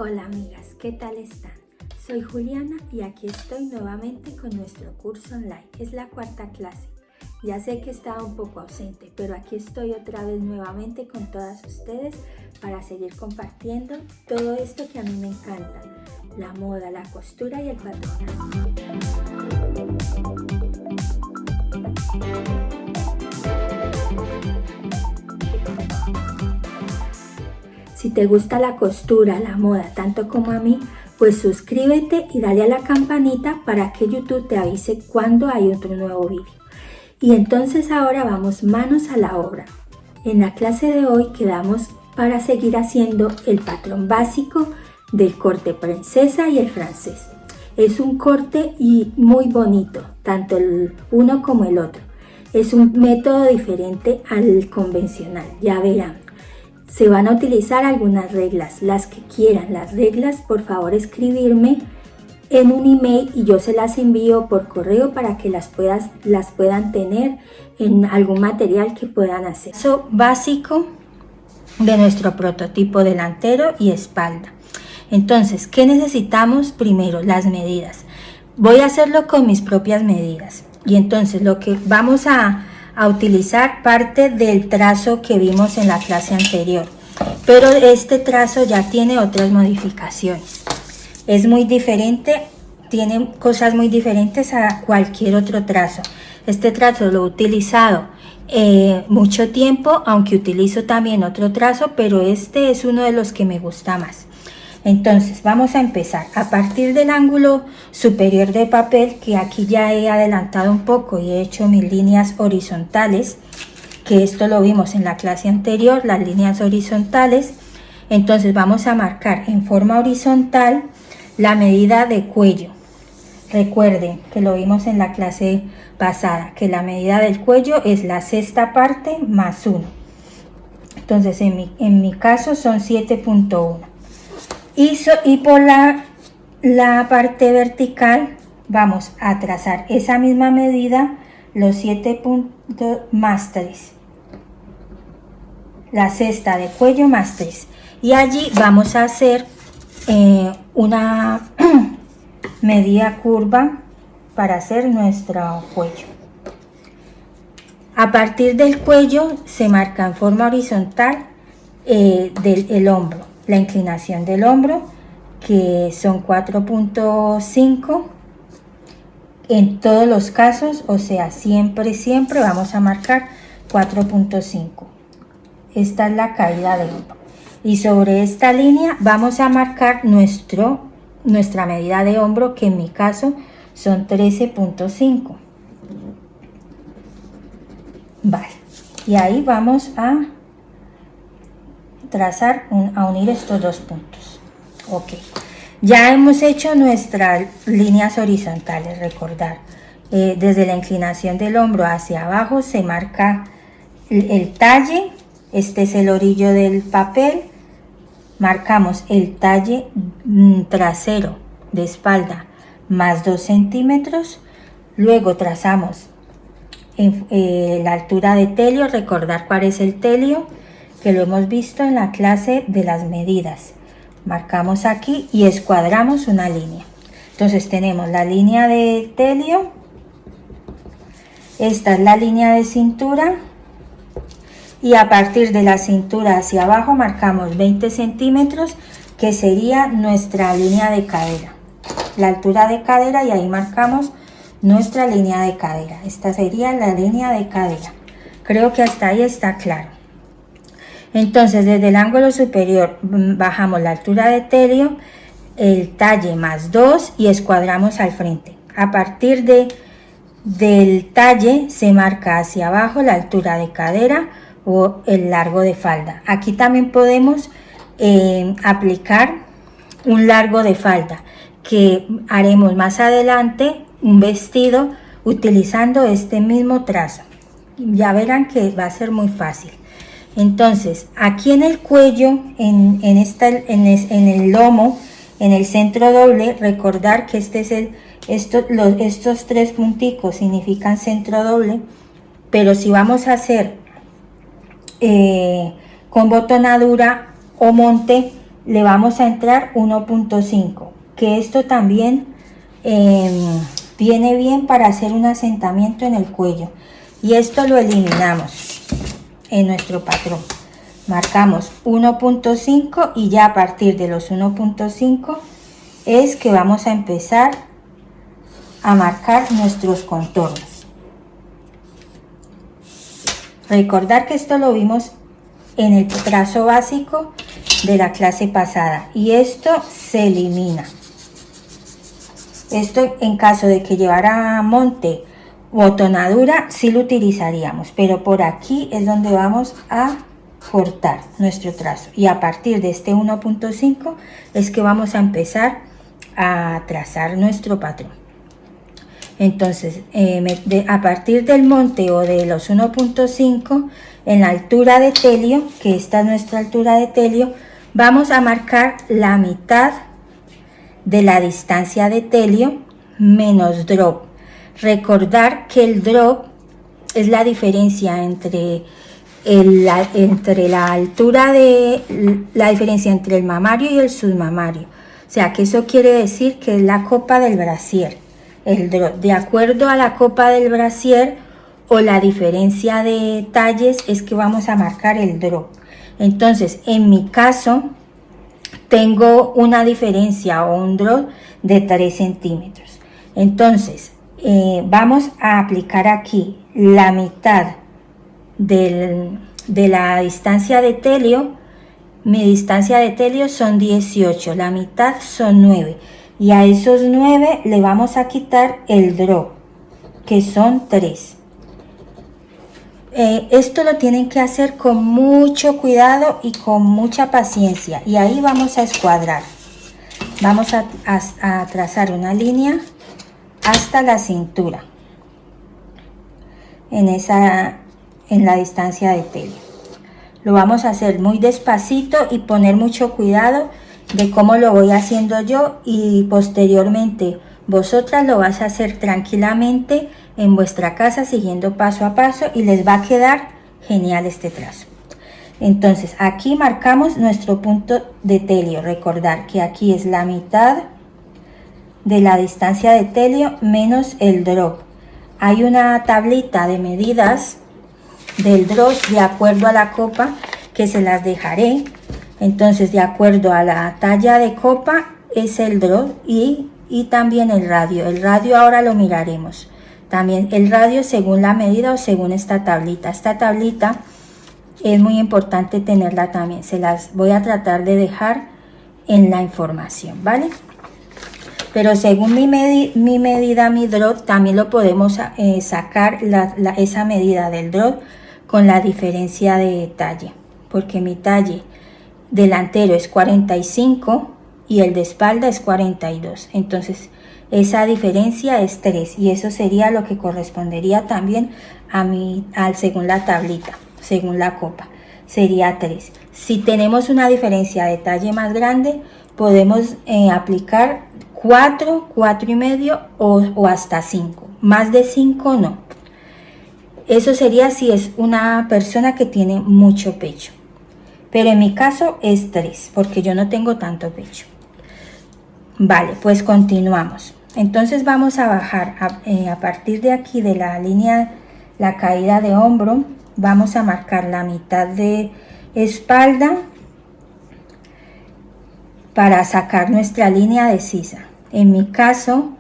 Hola amigas, ¿qué tal están? Soy Juliana y aquí estoy nuevamente con nuestro curso online. Es la cuarta clase. Ya sé que estaba un poco ausente, pero aquí estoy otra vez nuevamente con todas ustedes para seguir compartiendo todo esto que a mí me encanta: la moda, la costura y el patronaje. Si te gusta la costura, la moda, tanto como a mí, pues suscríbete y dale a la campanita para que YouTube te avise cuando hay otro nuevo vídeo. Y entonces ahora vamos manos a la obra. En la clase de hoy quedamos para seguir haciendo el patrón básico del corte princesa y el francés. Es un corte y muy bonito, tanto el uno como el otro. Es un método diferente al convencional, ya verán. Se van a utilizar algunas reglas, las que quieran. Las reglas, por favor, escribirme en un email y yo se las envío por correo para que las puedan tener en algún material que puedan hacer. Eso básico de nuestro prototipo delantero y espalda. Entonces, ¿qué necesitamos? Primero, las medidas. Voy a hacerlo con mis propias medidas. Y entonces lo que vamos a utilizar parte del trazo que vimos en la clase anterior, pero este trazo ya tiene otras modificaciones, es muy diferente, tiene cosas muy diferentes a cualquier otro trazo. Este trazo lo he utilizado mucho tiempo, aunque utilizo también otro trazo, pero este es uno de los que me gusta más. Entonces vamos a empezar a partir del ángulo superior de papel, que aquí ya he adelantado un poco y he hecho mis líneas horizontales, que esto lo vimos en la clase anterior, las líneas horizontales. Entonces vamos a marcar en forma horizontal la medida de cuello. Recuerden que lo vimos en la clase pasada, que la medida del cuello es la sexta parte más 1. Entonces en mi caso son 7.1. Y por la parte vertical vamos a trazar esa misma medida, los 7 puntos más 3, la cesta de cuello más 3, y allí vamos a hacer una medida curva para hacer nuestro cuello. A partir del cuello se marca en forma horizontal del hombro, la inclinación del hombro, que son 4.5 en todos los casos, o sea, siempre vamos a marcar 4.5. Esta es la caída del hombro, y sobre esta línea vamos a marcar nuestra medida de hombro, que en mi caso son 13.5. Vale, y ahí vamos a trazar a unir estos dos puntos. Ok, ya hemos hecho nuestras líneas horizontales. Recordar, desde la inclinación del hombro hacia abajo se marca el talle. Este es el orillo del papel. Marcamos el talle trasero de espalda más 2 centímetros. Luego trazamos la altura de telio. Recordar cuál es el telio, que lo hemos visto en la clase de las medidas. Marcamos aquí y escuadramos una línea. Entonces tenemos la línea de telio, esta es la línea de cintura, y a partir de la cintura hacia abajo marcamos 20 centímetros, que sería nuestra línea de cadera, la altura de cadera, y ahí marcamos nuestra línea de cadera. Esta sería la línea de cadera. Creo que hasta ahí está claro. Entonces desde el ángulo superior bajamos la altura de telio, el talle más 2, y escuadramos al frente. A partir del talle se marca hacia abajo la altura de cadera o el largo de falda. Aquí también podemos aplicar un largo de falda, que haremos más adelante un vestido utilizando este mismo trazo. Ya verán que va a ser muy fácil. Entonces aquí en el cuello, en el lomo, en el centro doble, recordar que estos tres punticos significan centro doble, pero si vamos a hacer con botonadura o monte, le vamos a entrar 1.5, que esto también viene bien para hacer un asentamiento en el cuello, y esto lo eliminamos en nuestro patrón. Marcamos 1.5 y ya a partir de los 1.5 es que vamos a empezar a marcar nuestros contornos. Recordar que esto lo vimos en el trazo básico de la clase pasada, y esto se elimina. Esto en caso de que llevara monte o tonadura sí lo utilizaríamos, pero por aquí es donde vamos a cortar nuestro trazo, y a partir de este 1.5 es que vamos a empezar a trazar nuestro patrón. Entonces a partir del monte o de los 1.5, en la altura de telio, que esta es nuestra altura de telio, vamos a marcar la mitad de la distancia de telio menos drop. Recordar que el drop es la diferencia entre la altura de la diferencia entre el mamario y el submamario. O sea que eso quiere decir que es la copa del brasier, el drop. De acuerdo a la copa del brasier o la diferencia de talles es que vamos a marcar el drop. Entonces, en mi caso, tengo una diferencia o un drop de 3 centímetros. Entonces, vamos a aplicar aquí la mitad de la distancia de telio. Mi distancia de telio son 18, la mitad son 9. Y a esos 9 le vamos a quitar el drop, que son 3. Esto lo tienen que hacer con mucho cuidado y con mucha paciencia, y ahí vamos a escuadrar. Vamos a trazar una línea hasta la cintura en la distancia de telio. Lo vamos a hacer muy despacito y poner mucho cuidado de cómo lo voy haciendo yo, y posteriormente vosotras lo vas a hacer tranquilamente en vuestra casa siguiendo paso a paso, y les va a quedar genial este trazo. Entonces aquí marcamos nuestro punto de telio. Recordar que aquí es la mitad de la distancia de telio menos el drop. Hay una tablita de medidas del drop de acuerdo a la copa que se las dejaré. Entonces, de acuerdo a la talla de copa es el drop y también el radio. El radio ahora lo miraremos. También el radio según la medida o según esta tablita. Esta tablita es muy importante tenerla también. Se las voy a tratar de dejar en la información, ¿vale? Pero según mi medida, mi drop, también lo podemos sacar esa medida del drop con la diferencia de talle. Porque mi talle delantero es 45 y el de espalda es 42. Entonces esa diferencia es 3, y eso sería lo que correspondería también según la tablita, según la copa, sería 3. Si tenemos una diferencia de talle más grande, podemos aplicar 4, 4 y medio o hasta 5. Más de 5 no. Eso sería si es una persona que tiene mucho pecho. Pero en mi caso es 3, porque yo no tengo tanto pecho. Vale, pues continuamos. Entonces vamos a bajar a partir de aquí de la línea, la caída de hombro. Vamos a marcar la mitad de espalda para sacar nuestra línea de sisa. En mi caso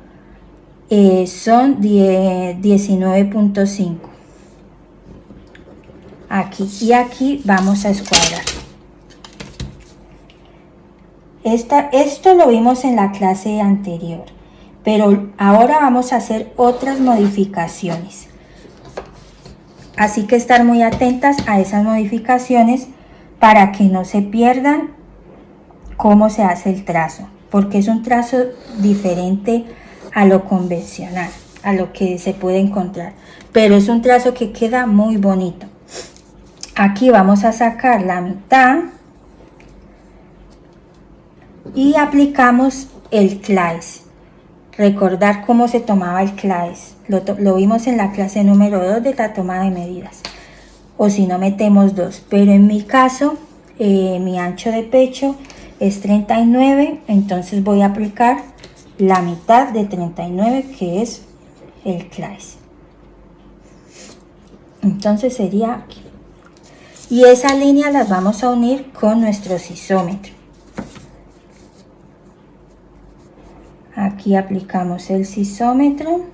son 19.5. Aquí y aquí vamos a escuadrar. Esto lo vimos en la clase anterior, pero ahora vamos a hacer otras modificaciones. Así que estar muy atentas a esas modificaciones para que no se pierdan cómo se hace el trazo, porque es un trazo diferente a lo convencional, a lo que se puede encontrar, pero es un trazo que queda muy bonito. Aquí vamos a sacar la mitad y aplicamos el claes. Recordar cómo se tomaba el claes. Lo vimos en la clase número 2 de la toma de medidas. O si no, metemos 2. Pero en mi caso, mi ancho de pecho es 39, entonces voy a aplicar la mitad de 39, que es el clais. Entonces sería aquí. Y esa línea las vamos a unir con nuestro sisómetro. Aquí aplicamos el sisómetro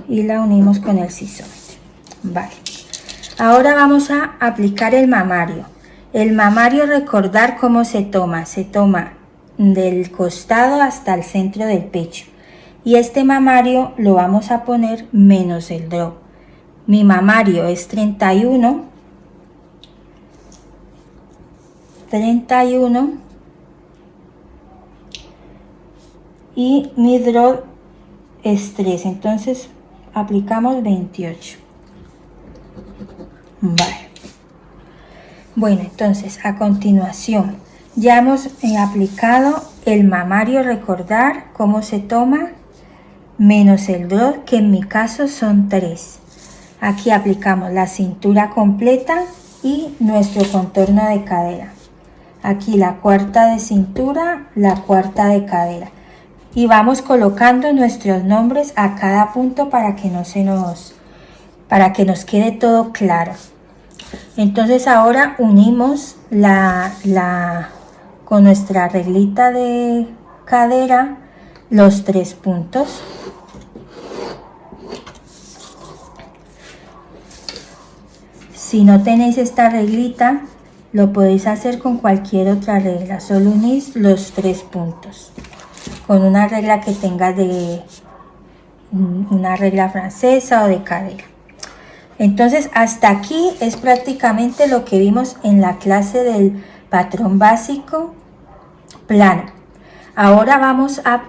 y la unimos con el sisómetro. Vale. Ahora vamos a aplicar el mamario. El mamario, recordar cómo se toma. Se toma del costado hasta el centro del pecho. Y este mamario lo vamos a poner menos el drop. Mi mamario es 31. Y mi drop es 3. Entonces aplicamos 28. Vale. Bueno, entonces a continuación ya hemos aplicado el mamario, recordar cómo se toma, menos el drop, que en mi caso son 3. Aquí aplicamos la cintura completa y nuestro contorno de cadera. Aquí la cuarta de cintura, la cuarta de cadera. Y vamos colocando nuestros nombres a cada punto para que nos quede todo claro. Entonces ahora unimos con nuestra reglita de cadera los 3 puntos. Si no tenéis esta reglita, lo podéis hacer con cualquier otra regla. Solo unís los 3 puntos con una regla que tenga una regla francesa o de cadera. Entonces hasta aquí es prácticamente lo que vimos en la clase del patrón básico plano. Ahora vamos a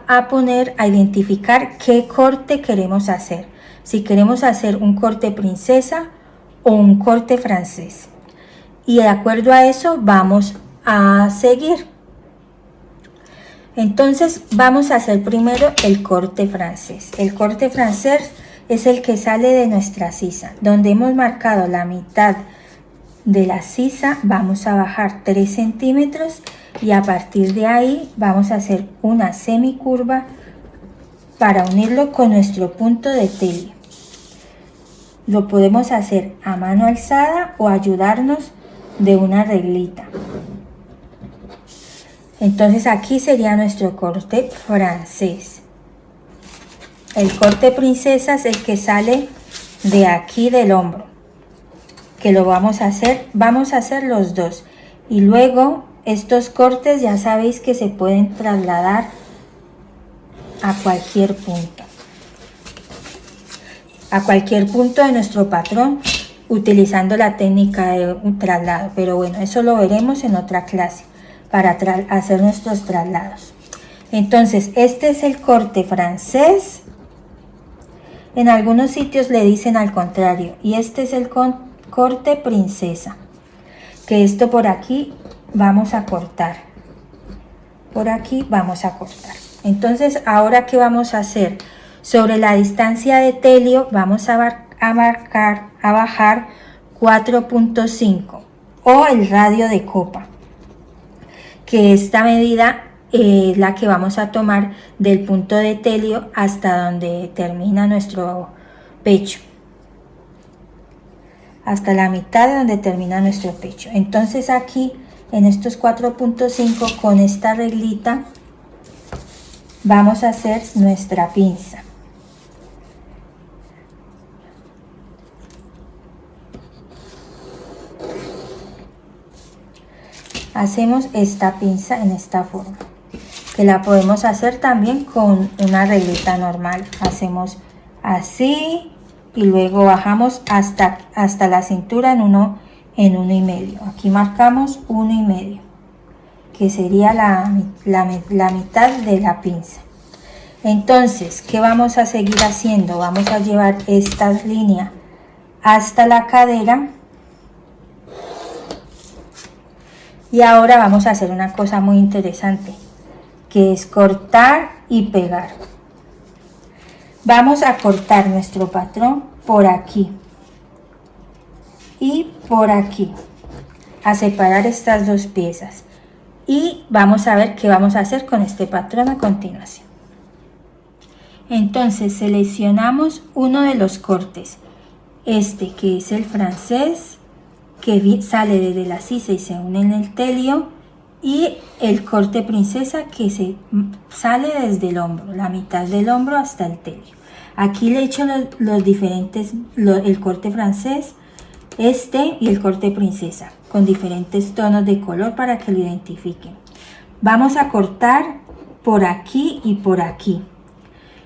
identificar qué corte queremos hacer. Si queremos hacer un corte princesa o un corte francés. Y de acuerdo a eso vamos a seguir. Entonces vamos a hacer primero el corte francés. El corte francés es el que sale de nuestra sisa. Donde hemos marcado la mitad de la sisa, vamos a bajar 3 centímetros y a partir de ahí vamos a hacer una semicurva para unirlo con nuestro punto de telio. Lo podemos hacer a mano alzada o ayudarnos de una reglita. Entonces aquí sería nuestro corte francés. El corte princesa es el que sale de aquí del hombro, que lo vamos a hacer los dos. Y luego estos cortes ya sabéis que se pueden trasladar a cualquier punto. A cualquier punto de nuestro patrón utilizando la técnica de un traslado, pero bueno, eso lo veremos en otra clase para hacer nuestros traslados. Entonces este es el corte francés. En algunos sitios le dicen al contrario, y este es el corte princesa, que esto por aquí vamos a cortar, por aquí vamos a cortar. Entonces ahora ¿qué vamos a hacer? Sobre la distancia de telio vamos a bajar 4.5 o el radio de copa, que esta medida es la que vamos a tomar del punto de telio hasta donde termina nuestro pecho, hasta la mitad de donde termina nuestro pecho. Entonces aquí en estos 4.5 con esta reglita vamos a hacer nuestra pinza. Hacemos esta pinza en esta forma, que la podemos hacer también con una reglita normal. Hacemos así y luego bajamos hasta la cintura en 1,5. Aquí marcamos 1,5, que sería la mitad de la pinza. Entonces, ¿qué vamos a seguir haciendo? Vamos a llevar esta línea hasta la cadera. Y ahora vamos a hacer una cosa muy interesante, que es cortar y pegar. Vamos a cortar nuestro patrón por aquí y por aquí. a separar estas dos piezas y vamos a ver qué vamos a hacer con este patrón a continuación. Entonces seleccionamos uno de los cortes, este que es el francés, que sale desde la sisa y se une en el telio, y el corte princesa que se sale desde el hombro, la mitad del hombro hasta el telio. Aquí le he hecho los diferentes, el corte francés, este y el corte princesa, con diferentes tonos de color para que lo identifiquen. Vamos a cortar por aquí y por aquí.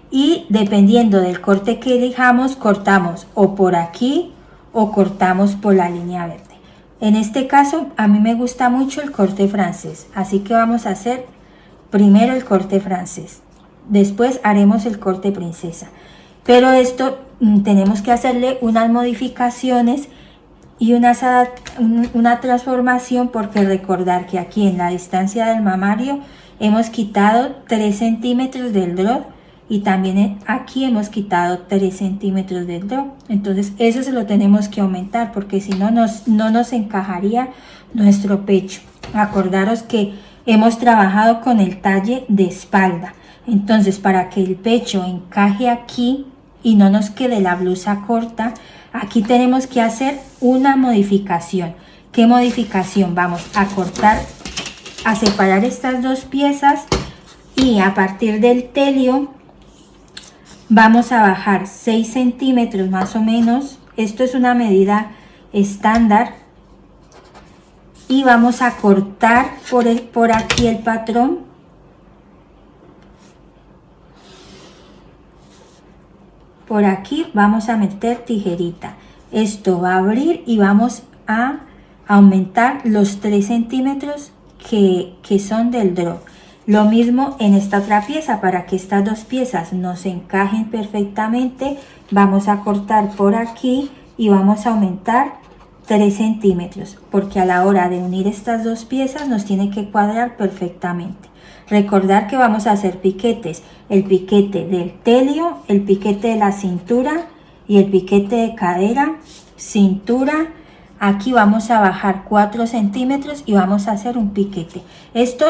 Y dependiendo del corte que elijamos, cortamos o por aquí o cortamos por la línea verde. En este caso a mí me gusta mucho el corte francés, así que vamos a hacer primero el corte francés, después haremos el corte princesa. Pero esto tenemos que hacerle unas modificaciones y una transformación, porque recordar que aquí en la distancia del mamario hemos quitado 3 centímetros del drop y también aquí hemos quitado 3 centímetros del drop. Entonces eso se lo tenemos que aumentar, porque si no, no nos encajaría nuestro pecho. Acordaros que hemos trabajado con el talle de espalda, entonces para que el pecho encaje aquí y no nos quede la blusa corta, aquí tenemos que hacer una modificación. ¿Qué modificación? Vamos a cortar, a separar estas dos piezas y a partir del telio vamos a bajar 6 centímetros más o menos. Esto es una medida estándar. Y vamos a cortar por aquí el patrón. Por aquí vamos a meter tijerita. Esto va a abrir y vamos a aumentar los 3 centímetros que son del drop. Lo mismo en esta otra pieza, para que estas dos piezas nos encajen perfectamente, vamos a cortar por aquí y vamos a aumentar 3 centímetros, porque a la hora de unir estas dos piezas nos tiene que cuadrar perfectamente. Recordar que vamos a hacer piquetes, el piquete del telio, el piquete de la cintura y el piquete de cadera, cintura. Aquí vamos a bajar 4 centímetros y vamos a hacer un piquete. Esto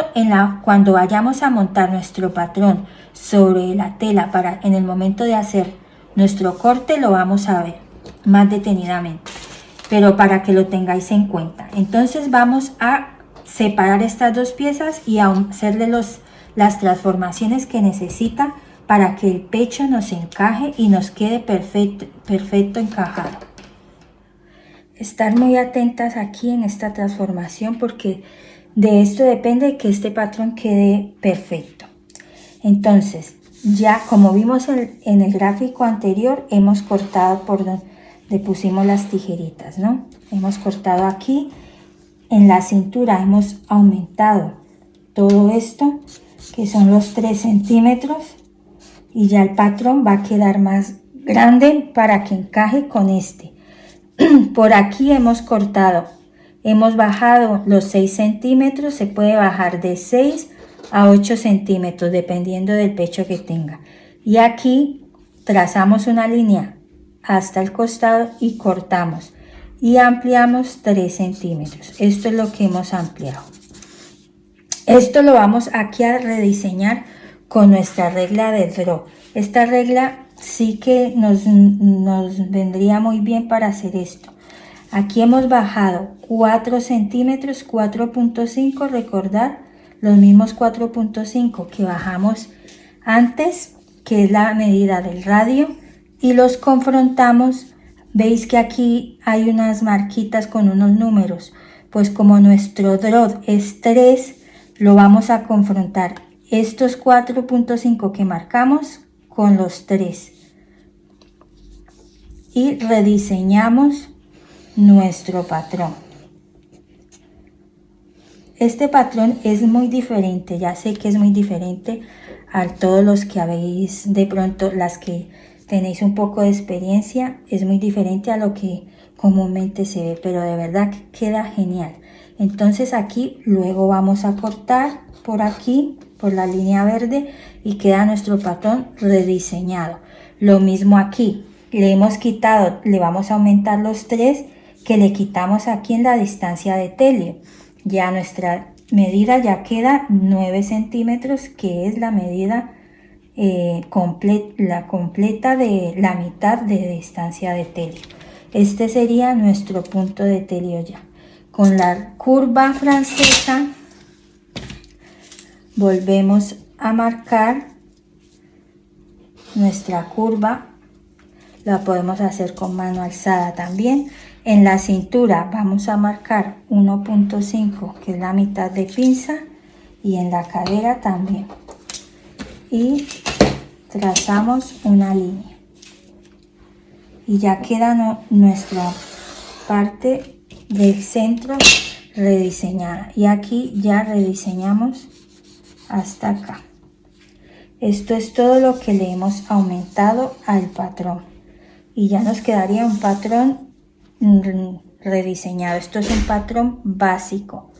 cuando vayamos a montar nuestro patrón sobre la tela, en el momento de hacer nuestro corte, lo vamos a ver más detenidamente, pero para que lo tengáis en cuenta. Entonces vamos a separar estas dos piezas y a hacerle las transformaciones que necesita para que el pecho nos encaje y nos quede perfecto encajado. Estar muy atentas aquí en esta transformación, porque de esto depende que este patrón quede perfecto. Entonces, ya como vimos en el gráfico anterior, hemos cortado por donde pusimos las tijeritas, ¿no? Hemos cortado aquí. En la cintura hemos aumentado todo esto, que son los 3 centímetros, y ya el patrón va a quedar más grande para que encaje con este. Por aquí hemos cortado, hemos bajado los 6 centímetros, se puede bajar de 6 a 8 centímetros dependiendo del pecho que tenga. Y aquí trazamos una línea hasta el costado y cortamos y ampliamos 3 centímetros. Esto es lo que hemos ampliado. Esto lo vamos aquí a rediseñar con nuestra regla de drop. Esta regla sí que nos vendría muy bien para hacer esto. Aquí hemos bajado 4 centímetros, 4.5, recordar los mismos 4.5 que bajamos antes, que es la medida del radio, y los confrontamos. Veis que aquí hay unas marquitas con unos números, pues como nuestro drop es 3, lo vamos a confrontar estos 4.5 que marcamos con los 3 y rediseñamos nuestro patrón. Este patrón es muy diferente, ya sé que es muy diferente a todos los que habéis, de pronto las que tenéis un poco de experiencia, es muy diferente a lo que comúnmente se ve, pero de verdad que queda genial. Entonces aquí luego vamos a cortar por aquí, por la línea verde, y queda nuestro patrón rediseñado. Lo mismo aquí, le hemos quitado, le vamos a aumentar los 3 que le quitamos aquí en la distancia de telio. Ya nuestra medida ya queda 9 centímetros, que es la medida completa de la mitad de distancia de telio. Este sería nuestro punto de telio ya. Con la curva francesa volvemos a marcar nuestra curva. La podemos hacer con mano alzada también. En la cintura vamos a marcar 1.5, que es la mitad de pinza, y en la cadera también. Y trazamos una línea. Y ya queda nuestra parte del centro rediseñada. Y aquí ya rediseñamos hasta acá. Esto es todo lo que le hemos aumentado al patrón. Y ya nos quedaría un patrón rediseñado. Esto es un patrón básico.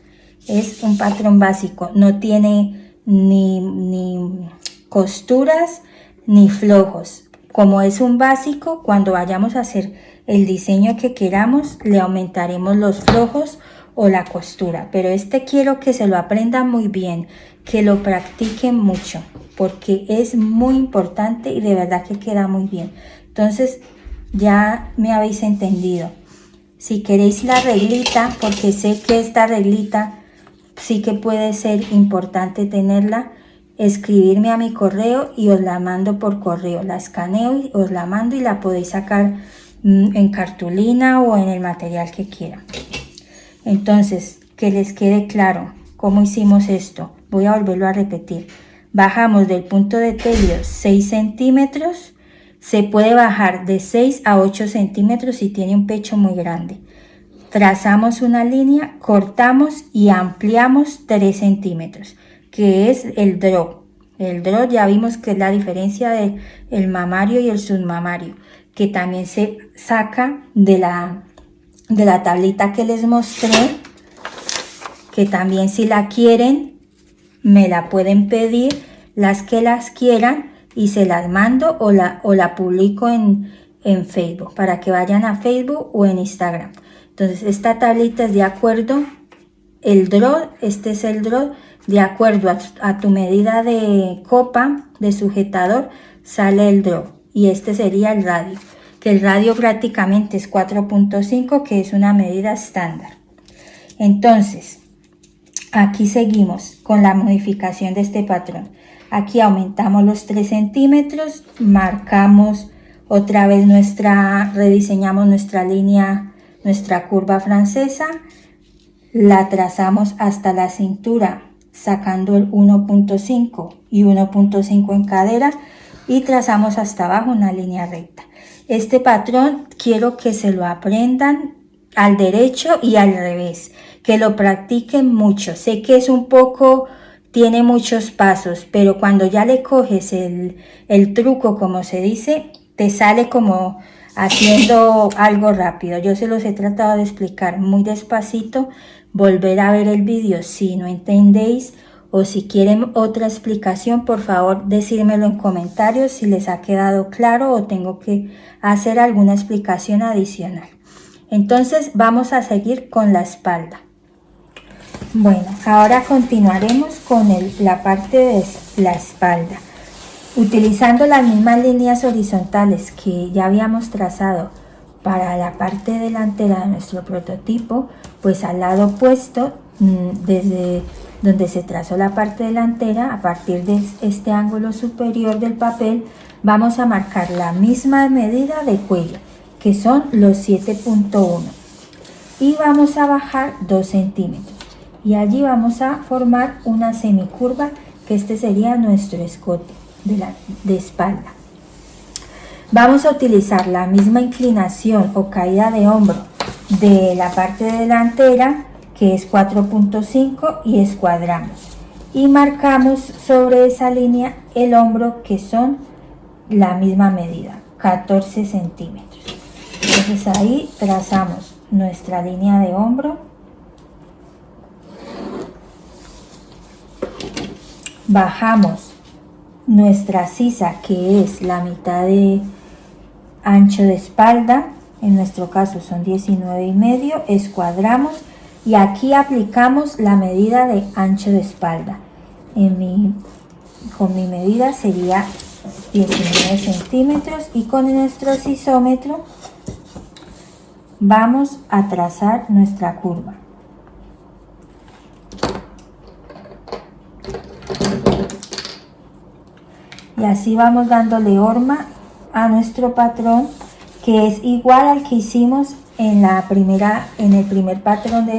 Es un patrón básico. No tiene ni costuras ni flojos. Como es un básico, cuando vayamos a hacer el diseño que queramos, le aumentaremos los flojos o la costura. Pero este quiero que se lo aprendan muy bien, que lo practiquen mucho, porque es muy importante y de verdad que queda muy bien. Entonces ya me habéis entendido. Si queréis la reglita, porque sé que esta reglita sí que puede ser importante tenerla, escribirme a mi correo y os la mando por correo. La escaneo y os la mando y la podéis sacar en cartulina o en el material que quieran. Entonces, que les quede claro cómo hicimos esto. Voy a volverlo a repetir. Bajamos del punto de telio 6 centímetros. Se puede bajar de 6 a 8 centímetros si tiene un pecho muy grande. Trazamos una línea, cortamos y ampliamos 3 centímetros, que es el drop. El drop ya vimos que es la diferencia del mamario y el submamario, que también se saca de la tablita que les mostré, que también si la quieren me la pueden pedir, las que las quieran, y se las mando o la publico en Facebook, para que vayan a Facebook o en Instagram. Entonces esta tablita es de acuerdo, el drop, este es el drop, de acuerdo a tu medida de copa, de sujetador, sale el drop. Y este sería el radio, que el radio prácticamente es 4.5, que es una medida estándar. Entonces, aquí seguimos con la modificación de este patrón. Aquí aumentamos los 3 centímetros, marcamos otra vez rediseñamos nuestra línea, nuestra curva francesa, la trazamos hasta la cintura, sacando el 1.5 y 1.5 en cadera, y trazamos hasta abajo una línea recta. Este patrón quiero que se lo aprendan al derecho y al revés, que lo practiquen mucho. Sé que es un poco, tiene muchos pasos, pero cuando ya le coges el truco, como se dice, te sale como haciendo algo rápido. Yo se los he tratado de explicar muy despacito. Volver a ver el vídeo si no entendéis, o si quieren otra explicación, por favor decírmelo en comentarios si les ha quedado claro o tengo que hacer alguna explicación adicional. Entonces vamos a seguir con la espalda. Bueno, ahora continuaremos con la parte de la espalda. Utilizando las mismas líneas horizontales que ya habíamos trazado para la parte delantera de nuestro prototipo, pues al lado opuesto, desde donde se trazó la parte delantera, a partir de este ángulo superior del papel, vamos a marcar la misma medida de cuello, que son los 7.1, y vamos a bajar 2 centímetros, y allí vamos a formar una semicurva, que este sería nuestro escote de espalda. Vamos a utilizar la misma inclinación o caída de hombro de la parte delantera, que es 4.5, y escuadramos y marcamos sobre esa línea el hombro, que son la misma medida, 14 centímetros. Entonces ahí trazamos nuestra línea de hombro, bajamos nuestra sisa, que es la mitad de ancho de espalda, en nuestro caso son 19,5, escuadramos y aquí aplicamos la medida de ancho de espalda. Con mi medida sería 19 centímetros y con nuestro sisómetro vamos a trazar nuestra curva. Y así vamos dándole forma a nuestro patrón, que es igual al que hicimos en el primer patrón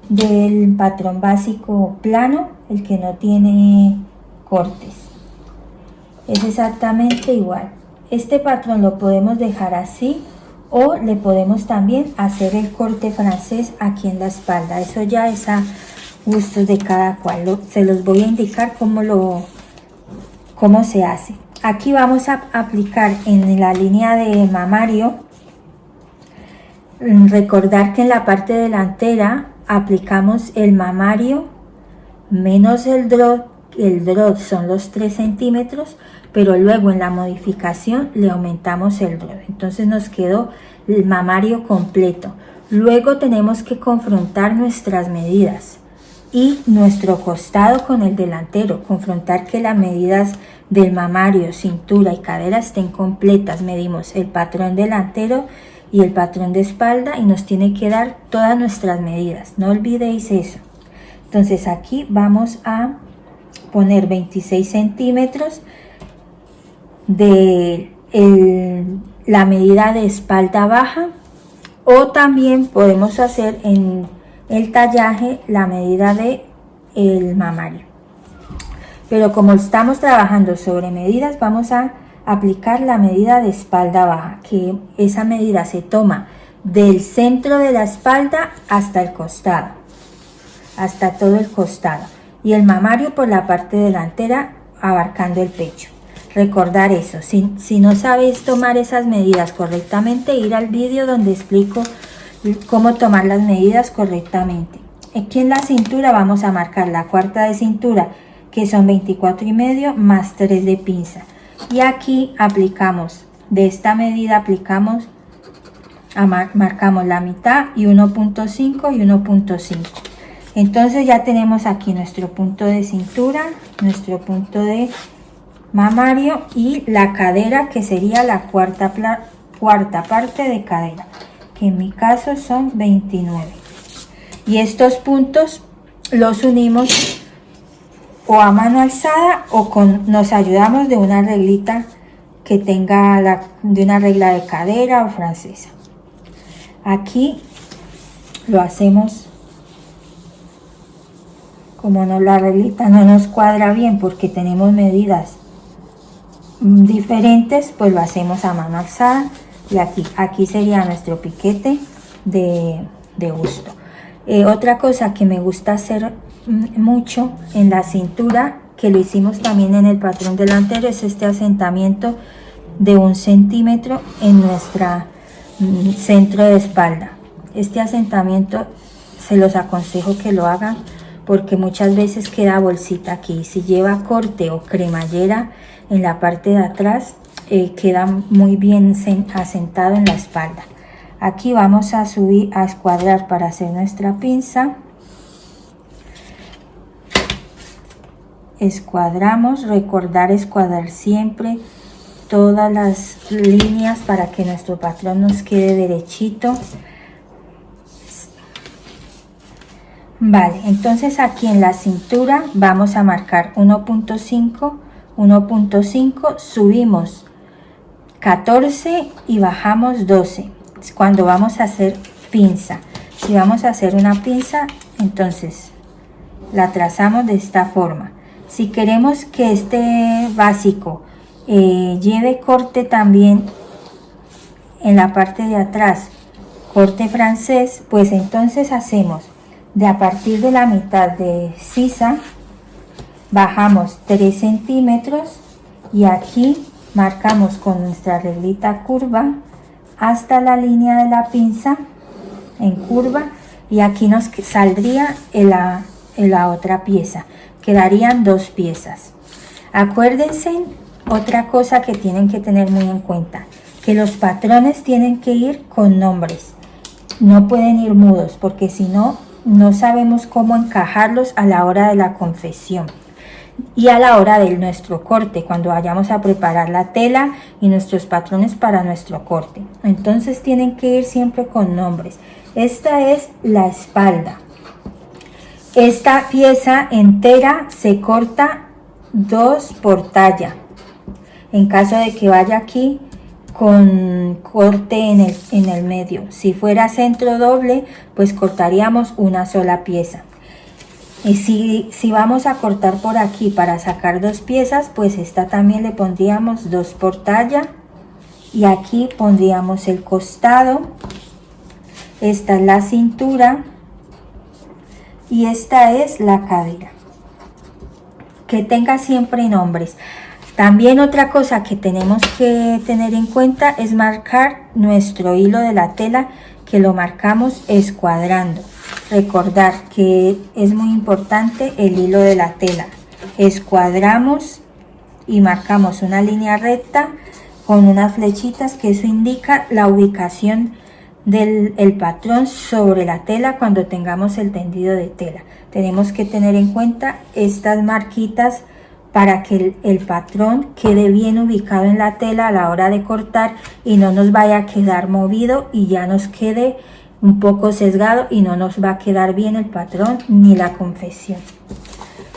del patrón básico plano, el que no tiene cortes. Es exactamente igual. Este patrón lo podemos dejar así o le podemos también hacer el corte francés aquí en la espalda. Eso ya es a gustos de cada cual. Se los voy a indicar cómo se hace. Aquí vamos a aplicar en la línea de mamario. Recordar que en la parte delantera aplicamos el mamario menos el drop. El drop son los 3 centímetros, pero luego en la modificación le aumentamos el drop. Entonces nos quedó el mamario completo. Luego tenemos que confrontar nuestras medidas y nuestro costado con el delantero, confrontar que las medidas del mamario, cintura y cadera estén completas. Medimos el patrón delantero y el patrón de espalda y nos tiene que dar todas nuestras medidas, no olvidéis eso. Entonces aquí vamos a poner 26 centímetros de la medida de espalda baja, o también podemos hacer en el tallaje la medida de el mamario, pero como estamos trabajando sobre medidas, vamos a aplicar la medida de espalda baja, que esa medida se toma del centro de la espalda hasta el costado, hasta todo el costado, y el mamario por la parte delantera abarcando el pecho. Recordar eso. Si no sabéis tomar esas medidas correctamente, ir al vídeo donde explico cómo tomar las medidas correctamente. Aquí en la cintura vamos a marcar la cuarta de cintura, que son 24,5 más 3 de pinza, y aquí aplicamos de esta medida, marcamos la mitad y 1.5 y 1.5. entonces ya tenemos aquí nuestro punto de cintura, nuestro punto de mamario y la cadera, que sería la cuarta parte de cadera, que en mi caso son 29, y estos puntos los unimos o a mano alzada o nos ayudamos de una reglita que tenga de una regla de cadera o francesa. Aquí lo hacemos como la reglita no nos cuadra bien porque tenemos medidas diferentes, pues lo hacemos a mano alzada, y aquí sería nuestro piquete de busto. Otra cosa que me gusta hacer mucho en la cintura, que lo hicimos también en el patrón delantero, es este asentamiento de 1 centímetro en nuestra centro de espalda. Este asentamiento se los aconsejo que lo hagan porque muchas veces queda bolsita aquí. Si lleva corte o cremallera en la parte de atrás, queda muy bien asentado en la espalda. Aquí vamos a subir, a escuadrar para hacer nuestra pinza. Escuadramos, recordar escuadrar siempre todas las líneas para que nuestro patrón nos quede derechito. Vale, entonces aquí en la cintura vamos a marcar 1.5, subimos 14 y bajamos 12 cuando vamos a hacer pinza. Si vamos a hacer una pinza, entonces la trazamos de esta forma. Si queremos que este básico lleve corte también en la parte de atrás, corte francés, pues entonces hacemos de a partir de la mitad de sisa, bajamos 3 centímetros y aquí marcamos con nuestra reglita curva hasta la línea de la pinza en curva, y aquí nos saldría en la otra pieza. Quedarían 2 piezas. Acuérdense otra cosa que tienen que tener muy en cuenta, que los patrones tienen que ir con nombres, no pueden ir mudos, porque si no, no sabemos cómo encajarlos a la hora de la confección y a la hora de nuestro corte, cuando vayamos a preparar la tela y nuestros patrones para nuestro corte. Entonces tienen que ir siempre con nombres. Esta es la espalda. Esta pieza entera se corta 2 por talla. En caso de que vaya aquí con corte en el medio. Si fuera centro doble, pues cortaríamos una sola pieza. Y si vamos a cortar por aquí para sacar 2 piezas, pues esta también le pondríamos 2 por talla. Y aquí pondríamos el costado. Esta es la cintura. Y esta es la cadera. Que tenga siempre nombres. También otra cosa que tenemos que tener en cuenta es marcar nuestro hilo de la tela, que lo marcamos escuadrando. Recordar que es muy importante el hilo de la tela. Escuadramos y marcamos una línea recta con unas flechitas, que eso indica la ubicación del patrón sobre la tela cuando tengamos el tendido de tela. Tenemos que tener en cuenta estas marquitas para que el patrón quede bien ubicado en la tela a la hora de cortar y no nos vaya a quedar movido y ya nos quede un poco sesgado y no nos va a quedar bien el patrón ni la confección.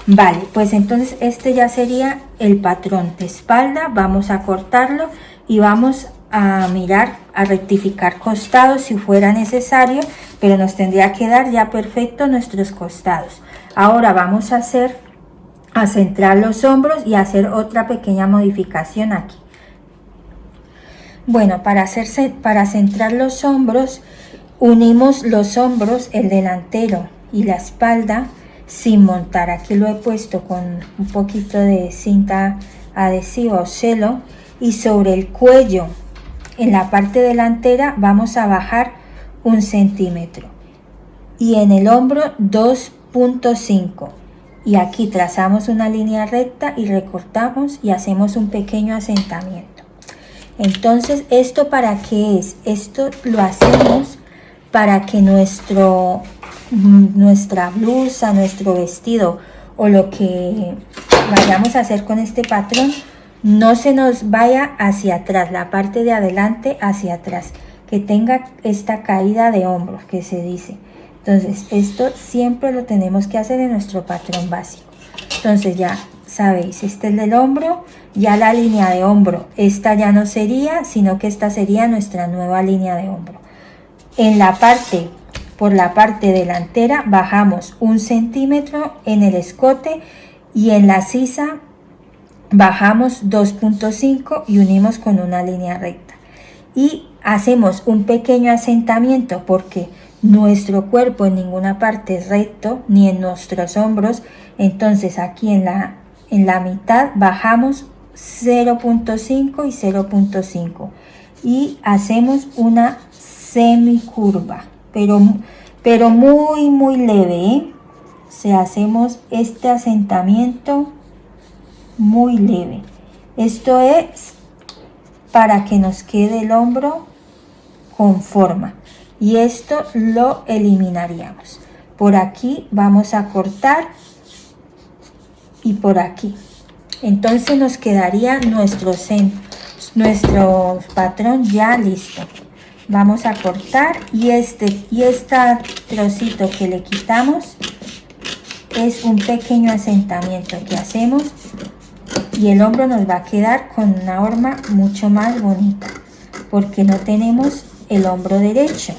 Vale, pues entonces este ya sería el patrón de espalda. Vamos a cortarlo y vamos a mirar, a rectificar costados si fuera necesario, pero nos tendría que dar ya perfecto nuestros costados. Ahora vamos a centrar los hombros y hacer otra pequeña modificación aquí. Bueno, para centrar los hombros, unimos los hombros, el delantero y la espalda sin montar. Aquí lo he puesto con un poquito de cinta adhesiva o celo, y sobre el cuello, en la parte delantera, vamos a bajar 1 centímetro y en el hombro 2.5. Y aquí trazamos una línea recta y recortamos y hacemos un pequeño asentamiento. Entonces, ¿esto para qué es? Esto lo hacemos para que nuestra blusa, nuestro vestido o lo que vayamos a hacer con este patrón no se nos vaya hacia atrás, la parte de adelante hacia atrás, que tenga esta caída de hombros que se dice. Entonces, esto siempre lo tenemos que hacer en nuestro patrón básico. Entonces ya sabéis, este es el hombro, ya la línea de hombro, esta ya no sería, sino que esta sería nuestra nueva línea de hombro. Por la parte delantera bajamos 1 centímetro en el escote y en la sisa bajamos 2.5 y unimos con una línea recta. Y hacemos un pequeño asentamiento porque nuestro cuerpo en ninguna parte es recto, ni en nuestros hombros. Entonces aquí en la mitad bajamos 0.5 y 0.5 y hacemos una semicurva, pero muy leve, ¿eh? O sea, hacemos este asentamiento muy leve. Esto es para que nos quede el hombro con forma, y esto lo eliminaríamos. Por aquí vamos a cortar y por aquí. Entonces nos quedaría nuestro patrón ya listo. Vamos a cortar y este trocito que le quitamos es un pequeño asentamiento que hacemos, y el hombro nos va a quedar con una forma mucho más bonita porque no tenemos el hombro derecho.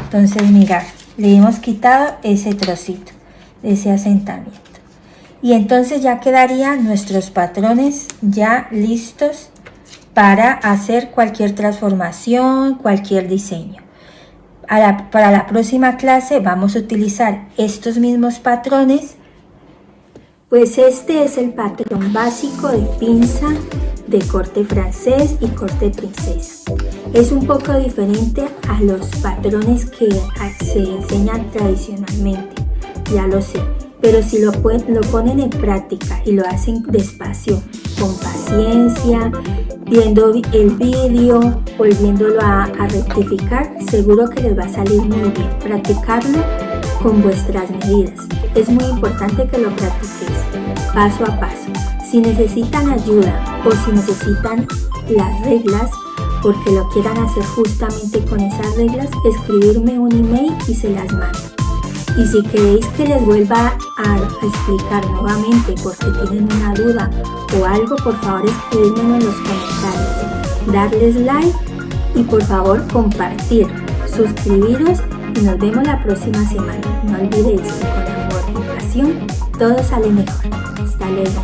Entonces mirad, le hemos quitado ese trocito, ese asentamiento, y entonces ya quedarían nuestros patrones ya listos para hacer cualquier transformación, cualquier diseño. Para la próxima clase vamos a utilizar estos mismos patrones. Pues este es el patrón básico de pinza de corte francés y corte princesa. Es un poco diferente a los patrones que se enseñan tradicionalmente, ya lo sé, pero si lo ponen en práctica y lo hacen despacio con paciencia, viendo el vídeo, volviéndolo a rectificar, seguro que les va a salir muy bien. Practicarlo con vuestras medidas. Es muy importante que lo practiquéis paso a paso. Si necesitan ayuda o si necesitan las reglas porque lo quieran hacer justamente con esas reglas, escribirme un email y se las mando. Y si queréis que les vuelva a explicar nuevamente porque tienen una duda o algo, por favor escribidmelo en los comentarios, darles like y por favor compartir, suscribiros y nos vemos la próxima semana. No olvidéis que con amor y pasión todo sale mejor. Hasta luego.